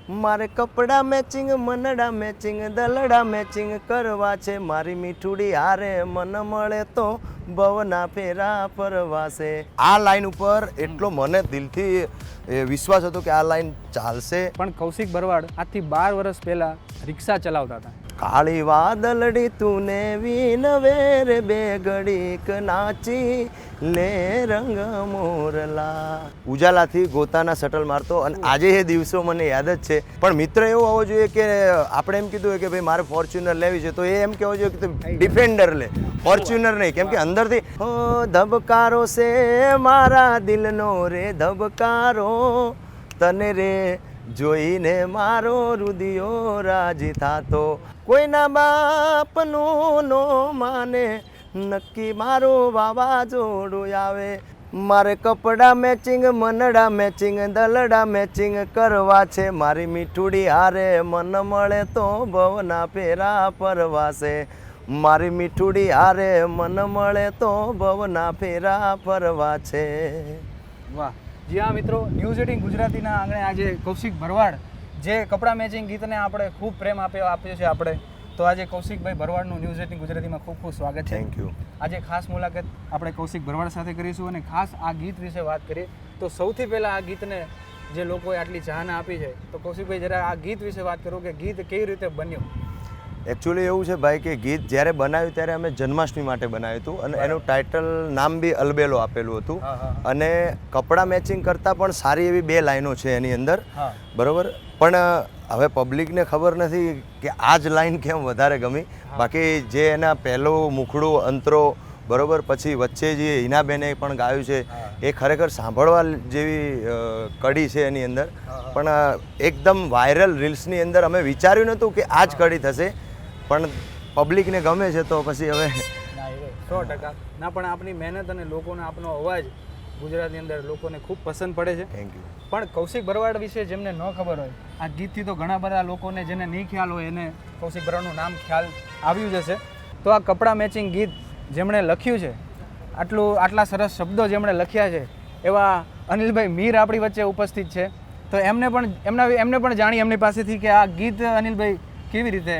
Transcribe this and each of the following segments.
મારે કપડા matching મનડા matching દલડા matching કરવા છે મારી મીઠુડી હારે મન મળે તો ભવના ફેરા પરવાસે. આ લાઈન ઉપર એટલો મને દિલથી વિશ્વાસ હતો કે આ લાઈન ચાલશે. પણ કૌશિક ભરવાડ આજથી 12 વર્ષ પહેલા રિક્ષા ચલાવતા હતા. કાળી વાદળડી તુને વિનવે રે બે ઘડીક નાચી લે રંગ મોરલા. ઉજાલાથી ગોતાના શટલ મારતો અને આજે એ દિવસો મને યાદ જ છે. પણ મિત્ર એવો હોવો જોઈએ કે આપણે એમ કીધું હોય કે ભાઈ મારે ફોર્ચ્યુનર લેવી છે તો એ એમ કહેવો જોઈએ કે ડિફેન્ડર લે, ફોર્ચ્યુનર નહીં. કેમ કે અંદરથી ધબકારો છે મારા દિલનો રે ધબકારો તને રે જોઈને મારો રુદિયો રાજી થાતો. કોઈના બાપનું નો માને નક્કી મારો વાવાઝોડું આવે. મારે કપડા મેચિંગ મનડા મેચિંગ દલડા મેચિંગ કરવા છે મારી મીઠુડી હારે મન મળે તો ભવના ફેરા પરવાસે. મારી મીઠુડી હારે મન મળે તો ભવના ફેરા પરવા છે. વાહ. જી હા મિત્રો, ન્યૂઝ 18 ગુજરાતીના આંગણે આજે કૌશિક ભરવાડ જે કપડાં મેચિંગ ગીતને આપણે ખૂબ પ્રેમ આપ્યો છે આપણે, તો આજે કૌશિકભાઈ ભરવાડનું ન્યૂઝ 18 ગુજરાતીમાં ખૂબ ખૂબ સ્વાગત છે. Thank you. આજે ખાસ મુલાકાત આપણે કૌશિક ભરવાડ સાથે કરીશું અને ખાસ આ ગીત વિશે વાત કરીએ. તો સૌથી પહેલાં આ ગીતને જે લોકોએ આટલી ચાહના આપી છે, તો કૌશિકભાઈ જરા આ ગીત વિશે વાત કરો કે ગીત કેવી રીતે બન્યું. એકચ્યુઅલી એવું છે ભાઈ કે ગીત જ્યારે બનાવ્યું ત્યારે અમે જન્માષ્ટમી માટે બનાવ્યું હતું અને એનું ટાઇટલ નામ બી અલબેલો આપેલું હતું. અને કપડાં મેચિંગ કરતાં પણ સારી એવી 2 લાઈનો છે એની અંદર, બરાબર. પણ હવે પબ્લિકને ખબર નથી કે આ જ લાઈન કેમ વધારે ગમી. બાકી જે એના પહેલું મુખડું અંતરો, બરાબર, પછી વચ્ચે જે હિનાબેને પણ ગાયું છે એ ખરેખર સાંભળવા જેવી કડી છે એની અંદર. પણ એકદમ વાયરલ રીલ્સની અંદર અમે વિચાર્યું નહોતું કે આ જ કડી થશે, પણ પબ્લિકને ગમે છે તો પછી હવે 100% ના. પણ આપણી મહેનત અને લોકોનો આપણો અવાજ ગુજરાતની અંદર લોકોને ખૂબ પસંદ પડે છે. Thank you. પણ કૌશિક ભરવાડ વિશે જેમને ન ખબર હોય, આ ગીતથી તો ઘણા બધા લોકોને જેને નહીં ખ્યાલ હોય એને કૌશિક ભરવાડનું નામ ખ્યાલ આવ્યું જશે. તો આ કપડાં મેચિંગ ગીત જેમણે લખ્યું છે, આટલા સરસ શબ્દો જેમણે લખ્યા છે, એવા અનિલભાઈ મીર આપણી વચ્ચે ઉપસ્થિત છે. તો એમને પણ જાણી એમની પાસેથી કે આ ગીત અનિલભાઈ કેવી રીતે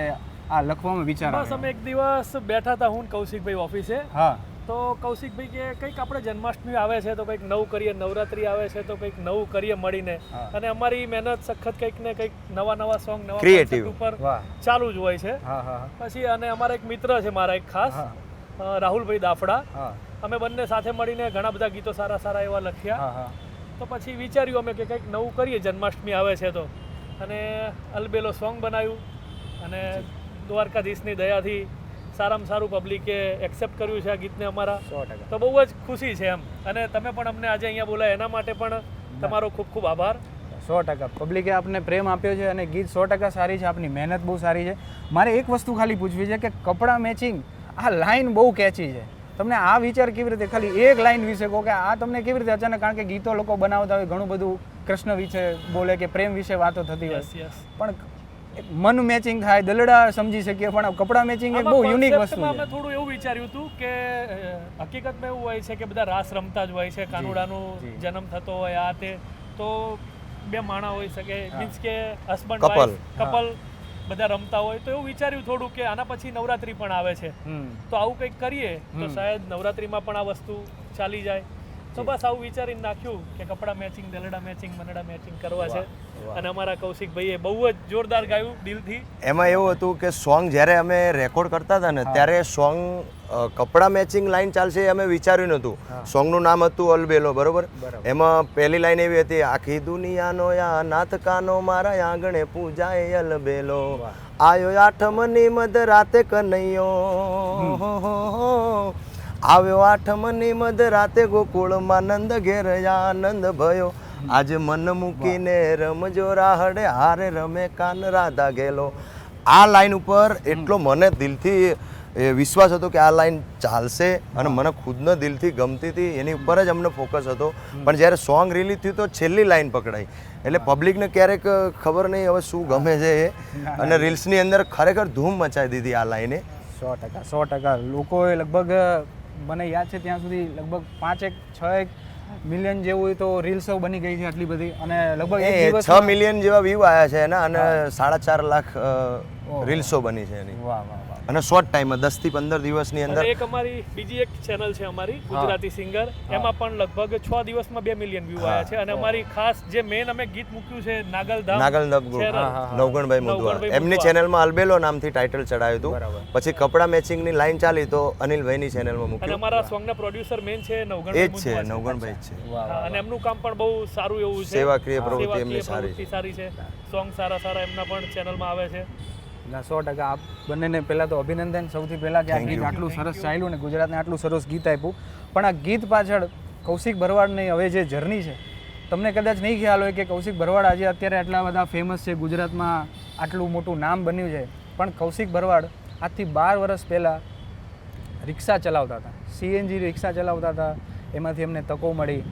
આ લખવામાં વિચાર આવ્યો. બસ અમે એક દિવસ બેઠા હતા હું કૌશિકભાઈ ઓફિસે. હા. તો કૌશિકભાઈ કે કંઈક આપણે જન્માષ્ટમી આવે છે તો કંઈક નવું કરીએ, નવરાત્રી આવે છે તો કંઈક નવું કરીએ મળીને. અને અમારી મહેનત સખત કંઈક ને કંઈક નવા સોંગ નવા ક્રિએટિવ ઉપર ચાલુ જ હોય છે. પછી અને અમારા એક મિત્ર છે મારા એક ખાસ રાહુલભાઈ દાફડા, અમે બંને સાથે મળીને ઘણા બધા ગીતો સારા એવા લખ્યા. તો પછી વિચાર્યું અમે કે કંઈક નવું કરીએ જન્માષ્ટમી આવે છે તો, અને અલબેલો સોંગ બનાવ્યું અને દ્વારકાધીશની દયાથી સારામાં સારું પબ્લિકે એક્સેપ્ટ કર્યું છે આ ગીતને અમારા. 100%. તો બહુ જ ખુશી છે એમ. અને તમે પણ અમને આજે અહીંયા બોલાય એના માટે પણ તમારો ખૂબ ખૂબ આભાર. 100% પબ્લિકે આપને પ્રેમ આપ્યો છે અને ગીત 100% સારી છે, આપની મહેનત બહુ સારી છે. મારે એક વસ્તુ ખાલી પૂછવી છે કે કપડાં મેચિંગ આ લાઈન બહુ કેચી છે. તમને આ વિચાર કેવી રીતે, ખાલી એક લાઈન વિશે કહો કે આ તમને કેવી રીતે અચાનક, કારણ કે ગીતો લોકો બનાવતા હોય ઘણું બધું કૃષ્ણ વિશે બોલે કે પ્રેમ વિશે વાતો થતી હોય, પણ મન મેચિંગ થાય, દલડા સમજી શકીએ, પણ કપડાં મેચિંગ એક બહુ યુનિક વસ્તુ છે. અમે થોડું એવું વિચાર્યું હતું કે હકીકતમાં એવું હોય છે કે બધા રાસ રમતા જ હોય છે, કાનુડાનું જન્મ થતો હોય આ તે, તો 2 માણા હોઈ શકે, મીન્સ કે હસબન્ડ વાઈફ કપલ બધા રમતા હોય. તો એવું વિચાર્યું થોડું કે આના પછી નવરાત્રી પણ આવે છે તો આવું કંઈક કરીએ તો શાયદ નવરાત્રીમાં પણ આ વસ્તુ ચાલી જાય. તો બસ આવું વિચારીને નાખ્યું કે કપડાં મેચિંગ દલડા મેચિંગ મનડા મેચિંગ કરવા છે. અને અમારા કૌશિકભાઈએ બહુ જ જોરદાર ગાયું દિલથી. એમાં એવું હતું કે સોંગ જ્યારે અમે રેકોર્ડ કરતા હતા ને ત્યારે સોંગ કપડાં મેચિંગ લાઈન ચાલશે એ અમે વિચાર્યું નહોતું. સોંગનું નામ હતું અલબેલો, બરોબર. એમાં પહેલી લાઈન એવી હતી, આખી દુનિયાનો યા નાથ કાનો મારા આંગણે પૂજાય અલબેલો, આયો આઠમની મધ રાતે કનૈયો, આવ્યો આઠમની મધ રાતે ગોકુળમાં નંદ ઘેર આનંદ ભયો, આજે મન મૂકીને રમજો રાહડે હારે રમે કાન રાધા ગેલો. આ લાઈન ઉપર એટલો મને દિલથી વિશ્વાસ હતો કે આ લાઈન ચાલશે અને મને ખુદને દિલથી ગમતી હતી, એની ઉપર જ અમને ફોકસ હતો. પણ જ્યારે સોંગ રિલીઝ થયું તો છેલ્લી લાઈન પકડાઈ, એટલે પબ્લિકને ક્યારેક ખબર નહીં હવે શું ગમે છે એ, અને રીલ્સની અંદર ખરેખર ધૂમ મચાવી દીધી આ લાઈને. 100% લોકોએ લગભગ મને યાદ છે ત્યાં સુધી લગભગ 5-6 મિલિયન જેવું તો રીલ્સો બની ગઈ છે આટલી બધી, અને લગભગ એક એ દિવસ 6 મિલિયન જેવા વ્યૂ આવ્યા છે એના, અને 4.5 લાખ રીલ્સો બની છે એની. વાહ વાહ વાહ. અને શોર્ટ ટાઈમમાં 10 થી 15 દિવસની અંદર. અને એક અમારી બીજી એક ચેનલ છે અમારી ગુજરાતી સિંગર, એમાં પણ લગભગ 6 દિવસમાં 2 મિલિયન વ્યૂ આવ્યા છે. અને અમારી ખાસ જે મેન અમે ગીત મૂક્યું છે નાગલધામ નવગણભાઈ મુદવા, એમની ચેનલમાં અલબેલો નામથી ટાઇટલ ચડાવ્યું હતું. પછી કપડા મેચિંગની લાઈન ચાલી તો અનિલભાઈની ચેનલમાં અને મૂક્યું. અમારા સોંગના પ્રોડ્યુસર મેન છે એ જ નવગણભાઈ છે, નવગણભાઈ જ છે. અને એમનું કામ પણ બહુ સારું એવું છે. સેવાકીય પ્રવૃત્તિ એમની સારી છે. સોંગ સારા એમના પણ ચેનલમાં આવે છે. ના 100% આપ બંનેને પહેલાં તો અભિનંદન સૌથી પહેલાં કે આ ગીત આટલું સરસ ચાલ્યું ને ગુજરાતને આટલું સરસ ગીત આપ્યું. પણ આ ગીત પાછળ કૌશિક ભરવાડની હવે જે જર્ની છે, તમને કદાચ નહીં ખ્યાલ હોય કે કૌશિક ભરવાડ આજે અત્યારે આટલા બધા ફેમસ છે, ગુજરાતમાં આટલું મોટું નામ બન્યું છે. પણ કૌશિક ભરવાડ આજથી 12 વર્ષ પહેલાં રિક્ષા ચલાવતા હતા, CNG રિક્ષા ચલાવતા હતા. એમાંથી એમને તકો મળી.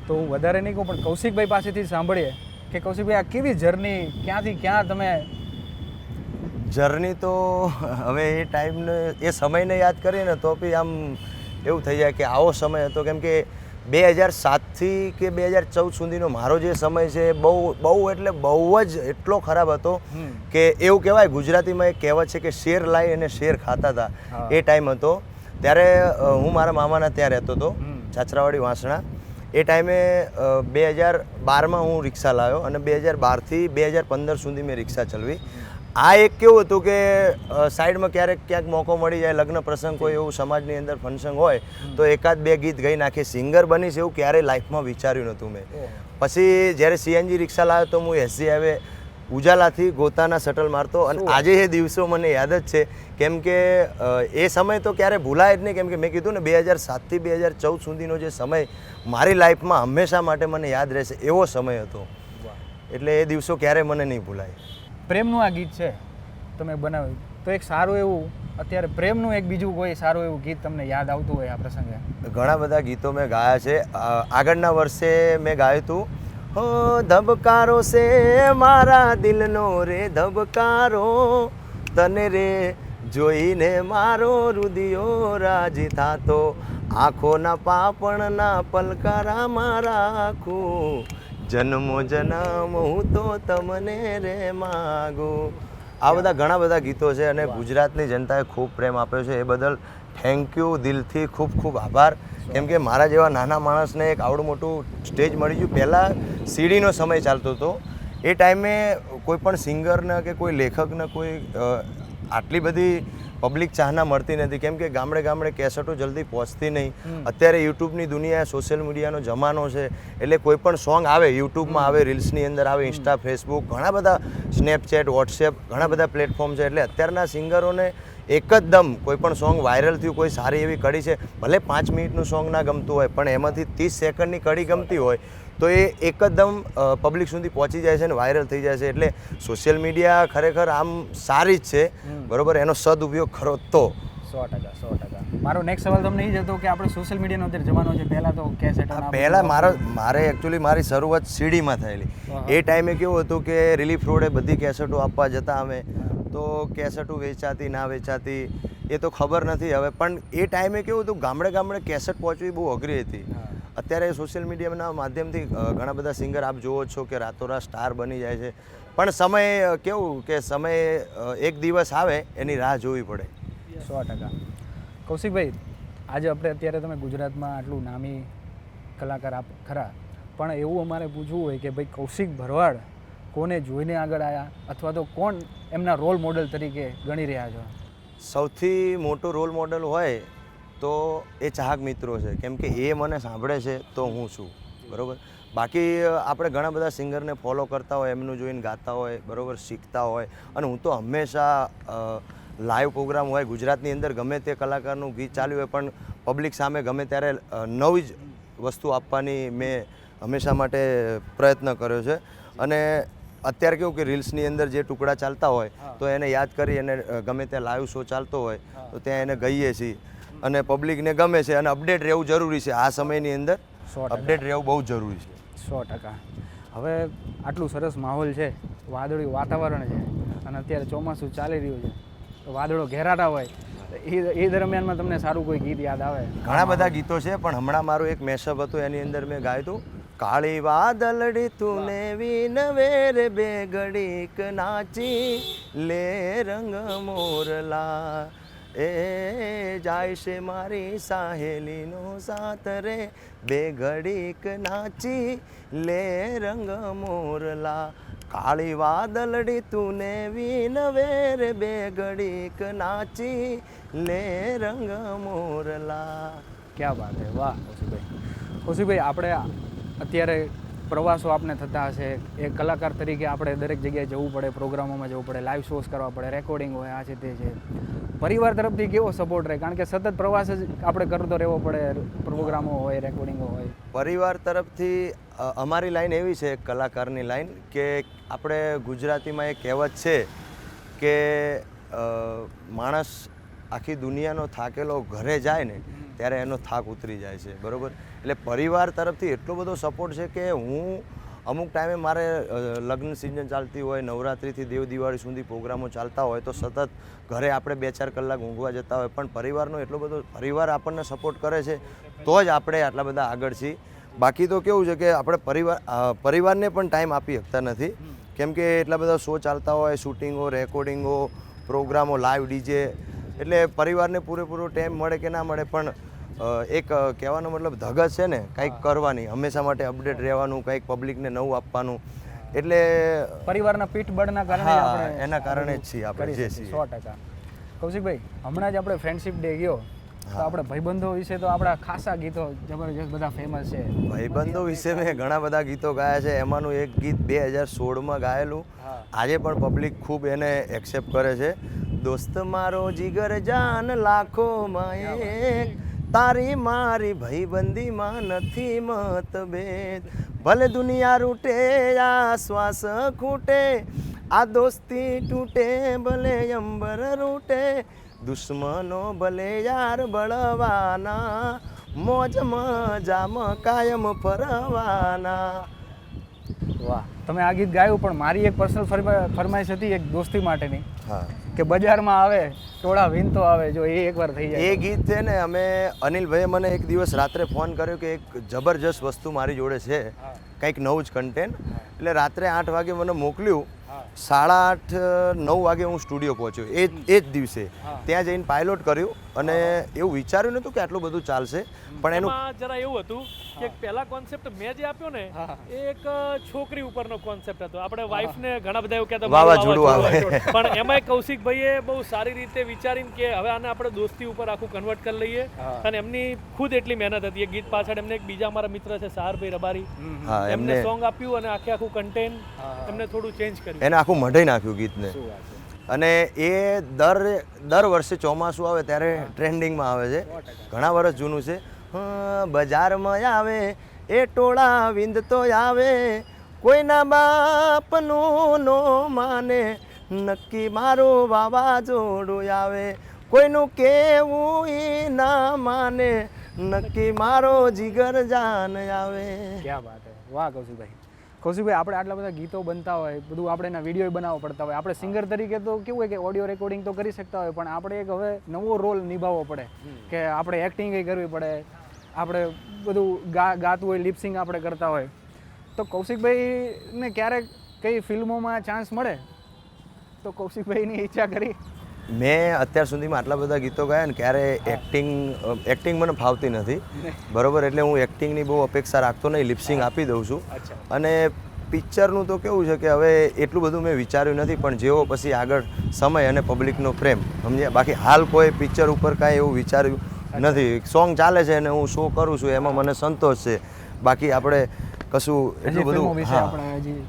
તો હું વધારે નહીં કહું, પણ કૌશિકભાઈ પાસેથી સાંભળીએ કે કૌશિકભાઈ આ કેવી જર્ની, ક્યાંથી ક્યાં તમે જર્ની. તો હવે એ ટાઈમને એ સમયને યાદ કરીએ ને તો બી આમ એવું થઈ જાય કે આવો સમય હતો. કેમ કે 2007થી કે 2014 સુધીનો મારો જે સમય છે બહુ એટલે બહુ જ એટલો ખરાબ હતો કે એવું કહેવાય, ગુજરાતીમાં એક કહેવત છે કે શેર લાવી અને શેર ખાતા હતા. એ ટાઈમ હતો. ત્યારે હું મારા મામાના ત્યાં રહેતો હતો, છાછરાવાડી વાસણા. એ ટાઈમે 2012માં હું રિક્ષા લાવ્યો અને 2012થી 2015 સુધી મેં રિક્ષા ચલાવી. આ એક કેવું હતું કે સાઈડમાં ક્યાંક મોકો મળી જાય, લગ્ન પ્રસંગ કોઈ એવું સમાજની અંદર ફંક્શન હોય તો 1-2 ગીત ગઈ નાખી. સિંગર બનીશ એવું ક્યારેય લાઈફમાં વિચાર્યું નહોતું મેં. પછી જ્યારે CNG રિક્ષા લાવ્યો તો હું SG હાઈવે ઉજાલાથી ગોતાના શટલ મારતો. અને આજે એ દિવસો મને યાદ જ છે, કેમ કે એ સમય તો ક્યારે ભૂલાય જ નહીં. કેમ કે મેં કીધું ને 2007થી 2014 સુધીનો જે સમય મારી લાઈફમાં હંમેશા માટે મને યાદ રહેશે એવો સમય હતો. એટલે એ દિવસો ક્યારે મને નહીં ભૂલાય. પ્રેમનું આ ગીત છે તમે બનાવ્યું, તો એક સારું એવું અત્યારે પ્રેમનું એક બીજું કોઈ સારું એવું ગીત તમને યાદ આવતું હોય આ પ્રસંગે? ઘણા બધા ગીતો મેં ગાયા છે. આગળના વર્ષે મેં ગાયું હતું, હો ધબકારો છે મારા દિલનો રે ધબકારો, તને રે જોઈને મારો રુદિયો રાજી થાતો, આંખોના પાપણના પલકારામાં રાખું, જન્મો જન્મ હું તો તમને રે માગું. આ બધા ઘણા બધા ગીતો છે અને ગુજરાતની જનતાએ ખૂબ પ્રેમ આપ્યો છે. એ બદલ થેન્ક યુ, દિલથી ખૂબ ખૂબ આભાર. કેમ કે મારા જેવા નાના માણસને એક આવડું મોટું સ્ટેજ મળી ગયું. પહેલાં સીડીનો સમય ચાલતો હતો. એ ટાઈમે કોઈ પણ સિંગરને કે કોઈ લેખકને કોઈ આટલી બધી પબ્લિક ચાહના મળતી નથી. કેમ કે ગામડે કેસેટો જલ્દી પહોંચતી નહીં. અત્યારે યુટ્યુબની દુનિયા, સોશિયલ મીડિયાનો જમાનો છે. એટલે કોઈ પણ સોંગ આવે યુટ્યુબમાં આવે, રીલ્સની અંદર આવે, ઇન્સ્ટા, ફેસબુક, ઘણા બધા સ્નેપચેટ, વોટ્સએપ, ઘણા બધા પ્લેટફોર્મ છે. એટલે અત્યારના સિંગરોને એકદમ કોઈ પણ સોંગ વાયરલ થયું, કોઈ સારી એવી કડી છે, ભલે 5 મિનિટનું સોંગ ના ગમતું હોય પણ એમાંથી 30 સેકન્ડની કડી ગમતી હોય તો એ એકદમ પબ્લિક સુધી પહોંચી જાય છે અને વાયરલ થઈ જાય છે. એટલે સોશિયલ મીડિયા ખરેખર આમ સારી જ છે, બરોબર, એનો સદઉપયોગ ખરો તો. 100%. મારો નેક્સ્ટ સવાલ તમને એ જ હતો કે આપણે સોશિયલ મીડિયાનો અત્યારે જમાનો છે. પહેલાં તો કેસેટ, પહેલાં મારે એકચ્યુઅલી મારી શરૂઆત સીડીમાં થયેલી. એ ટાઈમે કેવું હતું કે રિલીફ રોડે બધી કેસેટો આપવા જતા અમે, તો કેસેટો વેચાતી ના વેચાતી એ તો ખબર નથી હવે. પણ એ ટાઈમે કેવું હતું, ગામડે કેસેટ પહોંચવી બહુ અઘરી હતી. અત્યારે સોશિયલ મીડિયાના માધ્યમથી ઘણા બધા સિંગર આપ જુઓ છો કે રાતોરાત સ્ટાર બની જાય છે. પણ સમય કેવું કે સમય એક દિવસ આવે એની રાહ જોવી પડે. 100%. કૌશિકભાઈ, આજે આપણે અત્યારે તમે ગુજરાતમાં આટલું નામી કલાકાર આપ ખરા, પણ એવું અમારે પૂછવું હોય કે ભાઈ કૌશિક ભરવાડ કોને જોઈને આગળ આવ્યા, અથવા તો કોણ એમના રોલ મોડલ તરીકે ગણી રહ્યા છો? સૌથી મોટો રોલ મોડલ હોય તો એ ચાહક મિત્રો છે. કેમ કે એ મને સાંભળે છે તો હું છું, બરાબર. બાકી આપણે ઘણા બધા સિંગરને ફોલો કરતા હોય, એમનું જોઈને ગાતા હોય, બરાબર, શીખતા હોય. અને હું તો હંમેશા લાઈવ પ્રોગ્રામ હોય ગુજરાતની અંદર, ગમે તે કલાકારનું ગીત ચાલ્યું હોય પણ પબ્લિક સામે ગમે ત્યારે નવી જ વસ્તુ આપવાની મેં હંમેશા માટે પ્રયત્ન કર્યો છે. અને અત્યારે કેવું કે રીલ્સની અંદર જે ટુકડા ચાલતા હોય તો એને યાદ કરી અને ગમે ત્યાં લાઈવ શો ચાલતો હોય તો ત્યાં એને ગઈએ છીએ અને પબ્લિકને ગમે છે. અને અપડેટ રહેવું જરૂરી છે. આ સમયની અંદર અપડેટ રહેવું બહુ જરૂરી છે. 100%. હવે આટલું સરસ માહોલ છે, વાદળિયું વાતાવરણ છે, અને અત્યારે ચોમાસું ચાલી રહ્યું છે, તો વાદળો ઘેરાતા હોય એ દરમિયાનમાં તમને સારું કોઈ ગીત યાદ આવે? ઘણા બધા ગીતો છે, પણ હમણાં મારું એક મેશઅપ હતું, એની અંદર મેં ગાયું હતું, કાળી વાદળડી તું નેવી નવેર બે ઘડીક નાચી લે રંગ મોરલા, એ જાય છે મારી સાહેલીનો સાથ રે, બે ઘડીક નાચી લે રંગ મોરલા, કાળી વાદળડી તું નેવી નવેર બે ઘડીક નાચી લે રંગ મોરલા. ક્યાં વાત છે, વાહ કૌશિકભાઈ. કૌશિકભાઈ, આપણે અત્યારે પ્રવાસો આપણે થતા હશે, એક કલાકાર તરીકે આપણે દરેક જગ્યાએ જવું પડે, પ્રોગ્રામોમાં જવું પડે, લાઈવ શોઝ કરવા પડે, રેકોર્ડિંગ હોય, આ છે તે છે. પરિવાર તરફથી કેવો સપોર્ટ રહે? કારણ કે સતત પ્રવાસ જ આપણે કરતો રહેવો પડે, પ્રોગ્રામો હોય, રેકોર્ડિંગો હોય. પરિવાર તરફથી અમારી લાઈન એવી છે, કલાકારની લાઈન, કે આપણે ગુજરાતીમાં એક કહેવત છે કે માણસ આખી દુનિયાનો થાકેલો ઘરે જાય ને ત્યારે એનો થાક ઉતરી જાય છે, બરાબર? એટલે પરિવાર તરફથી એટલો બધો સપોર્ટ છે કે હું અમુક ટાઈમે મારે લગ્ન સિઝન ચાલતી હોય, નવરાત્રિથી દેવ દિવાળી સુધી પ્રોગ્રામો ચાલતા હોય તો સતત ઘરે આપણે 2-4 કલાક ઊંઘવા જતા હોય, પણ પરિવારનો એટલો બધો, પરિવાર આપણને સપોર્ટ કરે છે તો જ આપણે આટલા બધા આગળ છીએ. બાકી તો કેવું છે કે આપણે પરિવારને પણ ટાઈમ આપી શકતા નથી, કેમ કે એટલા બધા શો ચાલતા હોય, શૂટિંગો, રેકોર્ડિંગો, પ્રોગ્રામો, લાઈવ ડીજે, એટલે પરિવારને પૂરેપૂરો ટાઈમ મળે કે ના મળે, પણ એક કહેવાનો મતલબ ધગસ છે ને કંઈક કરવાની, હંમેશા માટે અપડેટ રહેવાનું, કંઈક પબ્લિકને નવું આપવાનું, એટલે પરિવારના પીઠબળના કારણે આપણે એના કારણે જ છીએ આપણે જે છીએ. 100%. કૌશિકભાઈ, હમણાં જ આપણે ફ્રેન્ડશિપ ડે ગયો તો આપણે ભાઈબંધો વિશે તો આપણા ખાસા ગીતો જબરજસ્ત બધા ફેમસ છે. ભાઈબંધો વિશે મેં ઘણા બધા ગીતો ગાયા છે, એમાંનું એક ગીત 2016માં ગાયેલું, આજે પણ પબ્લિક ખૂબ એને એક્સેપ્ટ કરે છે. દોસ્ત મારો જીગર જાન લાખોમાં એક, તારી મારી ભાઈબંધીમાં નથી મતભેદ, ભલે દુનિયા રૂટે આ શ્વાસ ખૂટે, આ દોસ્તી તૂટે ભલે અંબર રૂટે, દુશ્મનો ભલે યાર બળવાના, મોજ મજામાં કાયમ ફરવાના. વાહ, તમે આ ગીત ગાયું, પણ મારી એક પર્સનલ ફરમાઈશ હતી એક દોસ્તી માટેની, હા, કે બજારમાં આવે ટોળા વિનતો આવે, જો એ એકવાર થઈ જાય. એ ગીત છે ને, અમે અનિલભાઈએ મને એક દિવસ રાત્રે ફોન કર્યો કે એક જબરજસ્ત વસ્તુ મારી જોડે છે, કંઈક નવું જ કન્ટેન્ટ, એટલે રાત્રે 8 વાગે મને મોકલ્યું, 8:30-9 વાગે હું સ્ટુડિયો પહોંચ્યો એ જ દિવસે. ત્યાં જઈને પાયલોટ કર્યું અને એવું વિચાર્યું નહોતું કે આટલું બધું ચાલશે, પણ એનું જરા એવું હતું કે પહેલા કોન્સેપ્ટ મેં જે આપ્યો ને એ એક છોકરી ઉપરનો કોન્સેપ્ટ હતો. આપણે વાઈફને ઘણા બધા એવું કહેતા વાવાઝોડું આવે, પણ એમાંય કૌશિકભાઈએ બહુ સારી રીતે વિચારીને કે હવે આને આપણે દોસ્તી ઉપર આખું કન્વર્ટ કરી લઈએ, અને એમની ખુદ એટલી મહેનત હતી એ ગીત પાછળ. એમને એક બીજા મારા મિત્ર છે સહારભાઈ રબારી, એમને સોંગ આપ્યું અને આખું કન્ટેન્ટ એમને થોડું ચેન્જ કર્યું, એને આખું મઢાઈ નાખ્યું ગીતને. અને એ દર વર્ષે ચોમાસું આવે ત્યારે ટ્રેન્ડિંગમાં આવે છે, ઘણા વર્ષ જૂનું છે. બજારમાં આવે એ ટોળા વિંદતો આવે, કોઈના બાપનું નો માને, નક્કી મારું વાવાઝોડું આવે, કોઈનું કેવું ઈ ના માને, નક્કી મારો જીગર જાન આવે. ક્યાં વાત હે, વાહ કૌશિકભાઈ. કૌશિકભાઈ, આપણે આટલા બધા ગીતો બનતા હોય, બધું આપણે એના વિડીયો બનાવવા પડતા હોય, આપણે સિંગર તરીકે તો કેવું હોય કે ઓડિયો રેકોર્ડિંગ તો કરી શકતા હોય, પણ આપણે એક હવે નવો રોલ નિભાવવો પડે, કે આપણે એક્ટિંગ કરવી પડે, આપણે બધું ગાતું હોય, લિપસિંગ આપણે કરતા હોય, તો કૌશિકભાઈને ક્યારેક કઈ ફિલ્મોમાં ચાન્સ મળે તો કૌશિકભાઈની ઈચ્છા કરી? મેં અત્યાર સુધીમાં આટલા બધા ગીતો ગાયા ને ક્યારે એક્ટિંગ મને ફાવતી નથી, બરોબર? એટલે હું એક્ટિંગની બહુ અપેક્ષા રાખતો નહીં, લિપસિંગ આપી દઉં છું. અને પિક્ચરનું તો કેવું છે કે હવે એટલું બધું મેં વિચાર્યું નથી, પણ જેવો પછી આગળ સમય અને પબ્લિકનો પ્રેમ, સમજ્યા? બાકી હાલ કોઈ પિક્ચર ઉપર કાંઈ એવું વિચાર્યું નથી. સોંગ ચાલે છે અને હું શો કરું છું, એમાં મને સંતોષ છે. બાકી આપણે કશું એટલું બધું આપણે હજી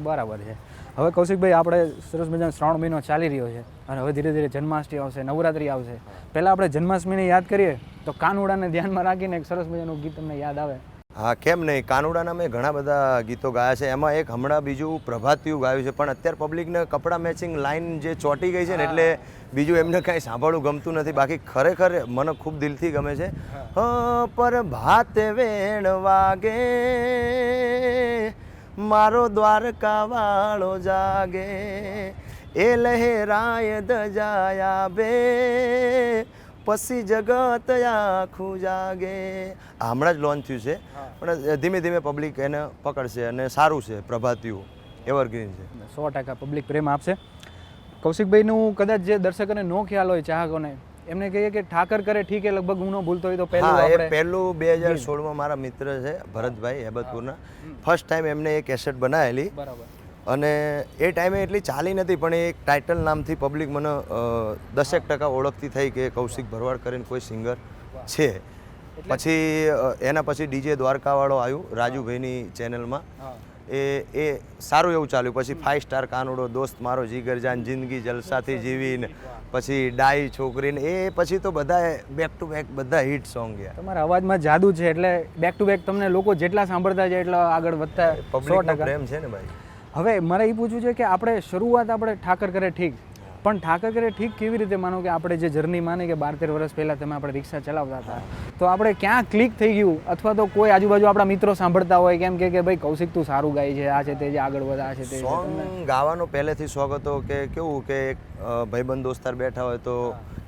બરાબર છે. હવે કૌશિકભાઈ, આપણે સરસ મજાનો શ્રાવણ મહિનો ચાલી રહ્યો છે અને હવે ધીરે ધીરે જન્માષ્ટમી આવશે, નવરાત્રિ આવશે. પહેલાં આપણે જન્માષ્ટમીને યાદ કરીએ તો કાનુડાને ધ્યાનમાં રાખીને એક સરસ મજાનું ગીત તમને યાદ આવે? હા, કેમ નહીં. કાનુડાના મેં ઘણા બધા ગીતો ગાયા છે, એમાં એક હમણાં બીજું પ્રભાતિયું ગાયું છે, પણ અત્યારે પબ્લિકને કપડાં મેચિંગ લાઈન જે ચોંટી ગઈ છે ને, એટલે બીજું એમને કાંઈ સાંભળવું ગમતું નથી. બાકી ખરેખર મને ખૂબ દિલથી ગમે છે. પ્રભાતે વેણ વાગે, મારો દ્વારકા વાળો જાગે, એ લહેરાય દજાયા બે, પછી જગત આખું જાગે. આ હમણાં જ લોન્ચ થયું છે, પણ ધીમે ધીમે પબ્લિક એને પકડશે અને સારું છે. પ્રભાતિયું એવરગ્રીન છે. 100% પબ્લિક પ્રેમ આપશે. કૌશિકભાઈનું કદાચ જે દર્શકોને નો ખ્યાલ હોય, ચાહકોને, એમને કહીએ કે ઠાકર કરે ઠીક હે, લગભગ હું ન ભૂલતો હોય તો પહેલું હા, એ આપણે પહેલું 2016માં મારા મિત્ર છે ભરતભાઈ હેબતપુરના, ફર્સ્ટ ટાઈમ એમને એક કેસેટ બનાવેલી. બરાબર. અને એ ટાઈમે એટલી ચાલી નથી, પણ એક ટાઇટલ નામથી પબ્લિક મને 10% ઓળખતી થઈ કે કૌશિક ભરવાડ કરીને કોઈ સિંગર છે. પછી એના પછી ડીજે દ્વારકાવાળો આવ્યું રાજુભાઈની ચેનલમાં. એ સારું એવું ચાલ્યું. પછી 5 સ્ટાર કાનુડો, દોસ્ત મારો જીગરજાન, જિંદગી જલસાથી જીવીને, પછી ડાઈ છોકરીને, એ પછી તો બધા બેક ટુ બેક બધા હિટ સોંગ ગયા. તમારા અવાજમાં જાદુ છે, એટલે બેક ટુ બેક તમને લોકો જેટલા સાંભળતા જાય એટલા આગળ વધતા. પબ્લિકનો પ્રેમ છે ને ભાઈ. હવે મારે એ પૂછવું છે કે આપણે શરૂઆત આપણે ઠાકર કરે ઠીક, પણ ઠાકર કરે ઠીક કેવી રીતે માનો કે આપણે જે જર્ની માને કે 12-13 વર્ષ પહેલાં તમે આપણે રિક્ષા ચલાવતા હતા, તો આપણે ક્યાં ક્લિક થઈ ગયું, અથવા તો કોઈ આજુબાજુ આપણા મિત્રો સાંભળતા હોય કેમ કે ભાઈ કૌશિક તું સારું ગાય છે, આ છે તે, જે આગળ વધા છે તે. સોંગ ગાવાનો પહેલેથી શોખ હતો કે કેવું કે ભાઈબંધ દોસ્તાર બેઠા હોય તો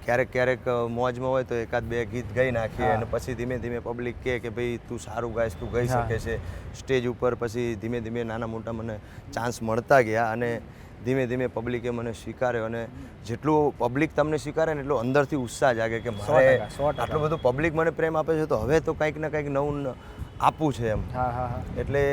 ક્યારેક મોજમાં હોય તો એકાદ બે ગીત ગાઈ નાખીએ, અને પછી ધીમે ધીમે પબ્લિક કહે કે ભાઈ તું સારું ગાઈશ, તું ગાઈ શકે છે સ્ટેજ ઉપર. પછી ધીમે ધીમે નાના મોટા મને ચાન્સ મળતા ગયા, અને ધીમે ધીમે પબ્લિકે મને સ્વીકાર્યો. અને જેટલું પબ્લિક તમને સ્વીકારે ને એટલું અંદરથી ઉત્સાહ જાગે કે મારે આટલું બધું પબ્લિક મને પ્રેમ આપે છે, તો હવે તો કંઈક ને કંઈક નવું આપવું છે એમ. એટલે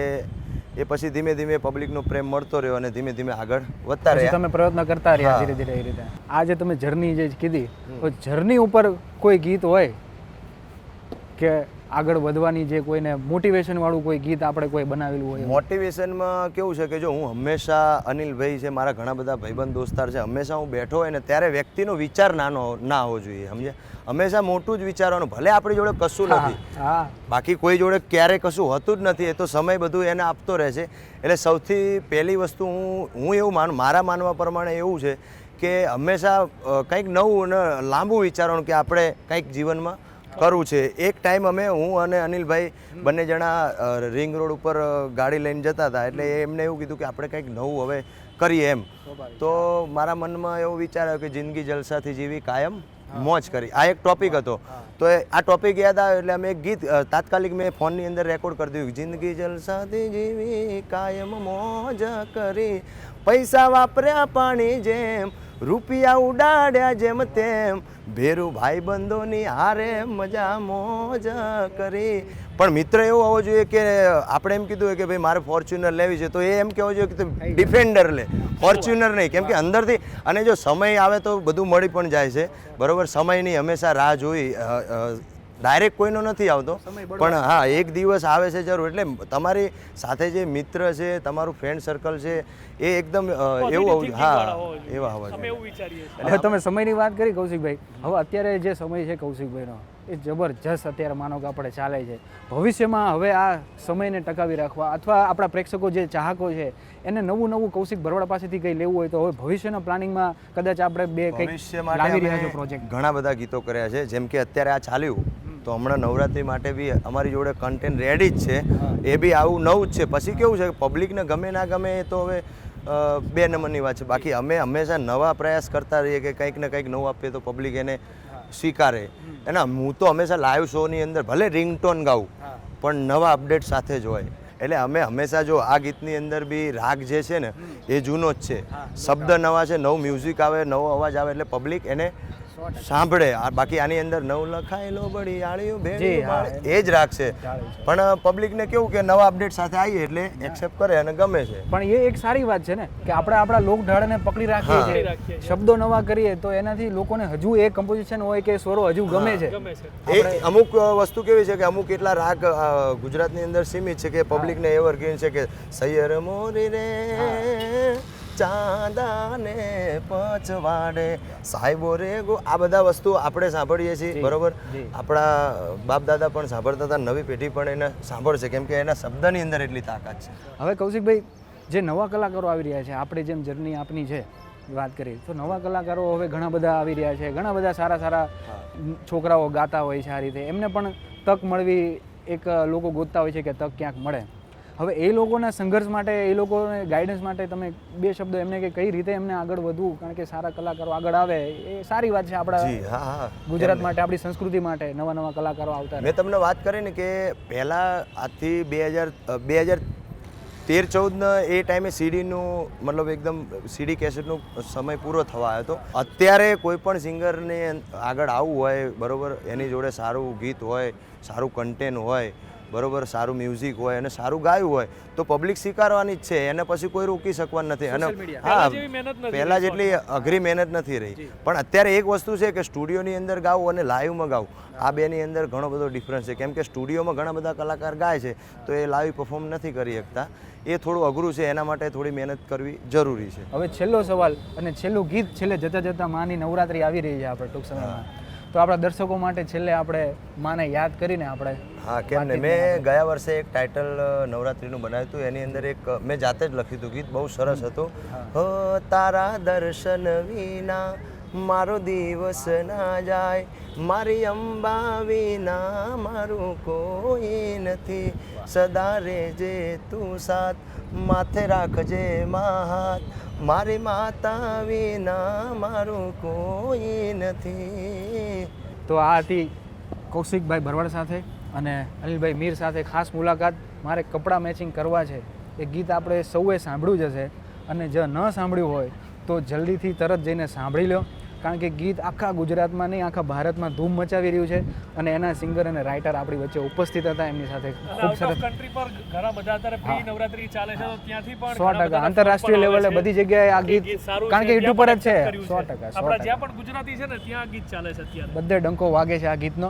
એ પછી ધીમે ધીમે પબ્લિકનો પ્રેમ મળતો રહ્યો, અને ધીમે ધીમે આગળ વધતા રહ્યા. તમે પ્રયત્ન કરતા રહ્યા ધીરે ધીરે એ રીતે. આ જે તમે જર્ની જે કીધી, તો જર્ની ઉપર કોઈ ગીત હોય કે આગળ વધવાની, જે કોઈને મોટિવેશન વાળું કોઈ ગીત આપણે કોઈ બનાવેલું હોય? મોટિવેશનમાં કેવું છે કે જો હું હંમેશા, અનિલભાઈ છે, મારા ઘણા બધા ભાઈબંધ દોસ્તાર છે, હંમેશા હું બેઠો હોય ને ત્યારે વ્યક્તિનો વિચાર નાનો ના હોવો જોઈએ, સમજે. હંમેશા મોટું જ વિચારવાનું, ભલે આપણી જોડે કશું નથી, બાકી કોઈ જોડે ક્યારેય કશું હોતું જ નથી, એ તો સમય બધું એને આપતો રહે છે. એટલે સૌથી પહેલી વસ્તુ હું એવું માનું, મારા માનવા પ્રમાણે એવું છે કે હંમેશા કંઈક નવું અને લાંબુ વિચારવાનું કે આપણે કંઈક જીવનમાં કરવું છે. એક ટાઈમ હું અને અનિલભાઈ બંને જણા રિંગ રોડ ઉપર ગાડી લઈને જતા હતા, એટલે એમને એવું કીધું કે આપણે કંઈક નવું હવે કરીએ એમ. તો મારા મનમાં એવો વિચાર આવ્યો કે જિંદગી જલસાથી જીવી કાયમ મોજ કરી. આ એક ટોપિક હતો, તો આ ટોપિક યાદ આવ્યો એટલે અમે એક ગીત તાત્કાલિક મેં ફોનની અંદર રેકોર્ડ કરી દીધું. જિંદગી જલસાથી જીવી કાયમ મોજ કરી, પૈસા વાપર્યા પાણી જેમ, રૂપિયા ઉડાડ્યા જેમ તેમ, ભેરું ભાઈબંધોની હારે મજા મોજ કરી. પણ મિત્ર એવો હોવો જોઈએ કે આપણે એમ કીધું હોય કે ભાઈ મારે ફોર્ચ્યુનર લેવી છે, તો એ એમ કહેવું જોઈએ કે ડિફેન્ડર લે, ફોર્ચ્યુનર નહીં. કેમ કે અંદરથી, અને જો સમય આવે તો બધું મળી પણ જાય છે, બરાબર. સમયની હંમેશા રાહ જોઈ, ડાયરેક્ટ કોઈનો નથી આવતો, પણ હા એક દિવસ આવે છે જરૂર. એટલે તમારી સાથે જે મિત્ર છે, તમારું ફ્રેન્ડ સર્કલ છે, એ એકદમ એવું હોવું, હા એવા હોવા જોઈએ. હવે તમે સમયની વાત કરી કૌશિકભાઈ, હવે અત્યારે જે સમય છે કૌશિકભાઈનો એ જબરજસ્ત અત્યારે માનો કે આપણે ચાલે છે. ભવિષ્યમાં હવે આ સમયને ટકાવી રાખવા, અથવા આપણા પ્રેક્ષકો જે ચાહકો છે એને નવું કૌશિક ભરવાડ પાસેથી કંઈ લેવું હોય તો હવે ભવિષ્યના પ્લાનિંગમાં કદાચ આપણે બે કંઈક લાવી રહ્યા છો પ્રોજેક્ટ? ઘણા બધા ગીતો કર્યા છે, જેમ કે અત્યારે આ ચાલ્યું, તો હમણાં નવરાત્રી માટે બી અમારી જોડે કન્ટેન્ટ રેડી જ છે, એ બી આવું નવું જ છે. પછી કેવું છે કે પબ્લિકને ગમે ના ગમે એ તો હવે બે નંબરની વાત છે. બાકી અમે હંમેશા નવા પ્રયાસ કરતા રહીએ કે કંઈક ને કંઈક નવું આપીએ તો પબ્લિક એને સ્વીકારે. એના હું તો હંમેશા લાઈવ શોની અંદર ભલે રિંગટોન ગાઉં, પણ નવા અપડેટ સાથે જ હોય. એટલે અમે હંમેશા, જો આ ગીતની અંદર બી રાગ જે છે ને એ જૂનો જ છે, શબ્દ નવા છે, નવું મ્યુઝિક આવે, નવો અવાજ આવે, એટલે પબ્લિક એને સાંભળે. બાકી આની અંદર નવ લખાયેલો બળિયાળિયું ભેળિયું એ જ રાખશે, પણ પબ્લિકને કેવું કે નવા અપડેટ સાથે આવીએ એટલે એક્સેપ્ટ કરે અને ગમે છે. પણ એ એક સારી વાત છે ને કે આપણે આપણા લોકઢાળને પકડી રાખીએ છીએ, શબ્દો નવા કરીએ તો એનાથી લોકોને હજુ એ કમ્પોઝિશન હોય કે સ્વરો હજુ ગમે છે. એ અમુક વસ્તુ કેવી છે કે અમુક એટલા રાગ ગુજરાતની અંદર સીમિત છે કે પબ્લિકને એવરગ્રીન છે કે સૈયર મોરી રે ચાંદાને પચવાડે સાહેબો રે ગો, આ બધા વસ્તુ આપણે સાંભળીએ છીએ, બરોબર. આપણા બાપ દાદા પણ સાંભળતા હતા, નવી પેઢી પણ એને સાંભળશે, કેમ કે એના શબ્દની અંદર એટલી તાકાત છે. હવે કૌશિકભાઈ, જે નવા કલાકારો આવી રહ્યા છે, આપણે જેમ જર્ની આપની છે વાત કરી, તો નવા કલાકારો હવે ઘણા બધા આવી રહ્યા છે, ઘણા બધા સારા છોકરાઓ ગાતા હોય છે આ રીતે, એમને પણ તક મળવી, એક લોકો ગોતતા હોય છે કે તક ક્યાંક મળે. હવે એ લોકોના સંઘર્ષ માટે, એ લોકોને ગાઈડન્સ માટે તમે બે શબ્દો એમને કે કઈ રીતે એમને આગળ વધવું, કારણ કે સારા કલાકારો આગળ આવે એ સારી વાત છે આપણા ગુજરાત માટે, આપણી સંસ્કૃતિ માટે નવા નવા કલાકારો આવતા. મેં તમને વાત કરી ને કે પહેલાં આજથી 2013-14 એ ટાઈમે સીડીનું મતલબ એકદમ સીડી કેસેટનો સમય પૂરો થવા આવ્યો હતો. અત્યારે કોઈ પણ સિંગરને આગળ આવવું હોય બરાબર, એની જોડે સારું ગીત હોય, સારું કન્ટેન્ટ હોય બરોબર, સારું મ્યુઝિક હોય અને સારું ગાયું હોય તો પબ્લિક સ્વીકારવાની જ છે, એને પછી કોઈ રોકી શકવાનું નથી. અને હા, પહેલાં જેટલી અઘરી મહેનત નથી રહી. પણ અત્યારે એક વસ્તુ છે કે સ્ટુડિયોની અંદર ગાવું અને લાઈવમાં ગાવું, આ બેની અંદર ઘણો બધો ડિફરન્સ છે. કેમ કે સ્ટુડિયોમાં ઘણા બધા કલાકાર ગાય છે તો એ લાઈવ પરફોર્મ નથી કરી શકતા, એ થોડું અઘરું છે, એના માટે થોડી મહેનત કરવી જરૂરી છે. હવે છેલ્લો સવાલ અને છેલ્લું ગીત, છેલ્લે જતાં જતાં માની નવરાત્રી આવી રહી છે આપણે ટૂંક સમયમાં, તો આપણા દર્શકો માટે છેલ્લે આપણે માને યાદ કરીને આપણે. હા, કેમ ને, મેં ગયા વર્ષે એક ટાઇટલ નવરાત્રિનું બનાવ્યું હતું, એની અંદર એક મેં જાતે જ લખ્યું હતું ગીત, બહુ સરસ હતું. હો તારા દર્શન વિના મારો દિવસ ના જાય, મારી અંબા વિના મારું કોઈ નથી, સદા રેજે તું સાથ, માથે રાખજે હાથ, મારી માતા વિના મારું કોઈ નથી. તો આ હતી કૌશિકભાઈ ભરવાડ સાથે અને અનિલભાઈ મીર સાથે ખાસ મુલાકાત. મારે કપડાં મેચિંગ કરવા છે એ ગીત આપણે સૌએ સાંભળ્યું જ હશે, અને જો ન સાંભળ્યું હોય તો જલ્દીથી તરત જઈને સાંભળી લો, કારણ કે ગીત આખા ગુજરાતમાં નહીં આખા ભારતમાં ધૂમ મચાવી રહ્યું છે. અને એના સિંગર અને રાઇટર આપણી વચ્ચે ઉપસ્થિત હતા, એમની સાથે ખૂબ સરસ. કન્ટ્રી પર ઘણા બધા અત્યારે પ્રી નવરાત્રી ચાલે છે તો ત્યાંથી પણ 100% આંતરરાષ્ટ્રીય લેવલે બધી જગ્યાએ આ ગીત, કારણ કે યુટ્યુબ પર જ છે. 100% આપણા જ્યાં પણ ગુજરાતી છે ને ત્યાં ગીત ચાલે છે અત્યારે, બધે ડંકો વાગે છે આ ગીતનો.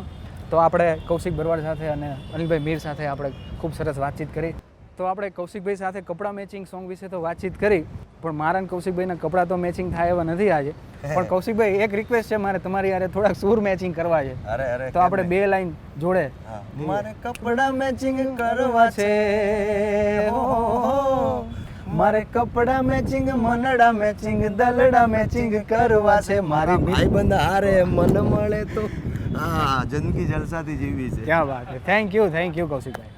તો આપણે કૌશિક ભરવાડ સાથે અને અનિલભાઈ મીર સાથે આપણે ખૂબ સરસ વાતચીત કરી. તો આપણે કૌશિકભાઈ સાથે કપડાં મેચિંગ સોંગ વિશે તો વાતચીત કરી, પણ મારા અને કૌશિકભાઈના કપડાં તો મેચિંગ થાય એવા નથી આજે. પણ કૌશિકભાઈ, એક રિક્વેસ્ટ છે મારે, તમારી યારે થોડાક સૂર મેચિંગ કરવા છે. તો આપણે બે લાઈન જોડે. મારે કપડાં મેચિંગ કરવા છે, મારે કપડાં મેચિંગ, મનડા મેચિંગ, દલડા મેચિંગ કરવા છે, મારી ભાઈબંધ હારે મન મળે તો આ જિંદગી જલસાથી જીવી છે. ક્યાં વાત છે. Thank you Kaushikbhai.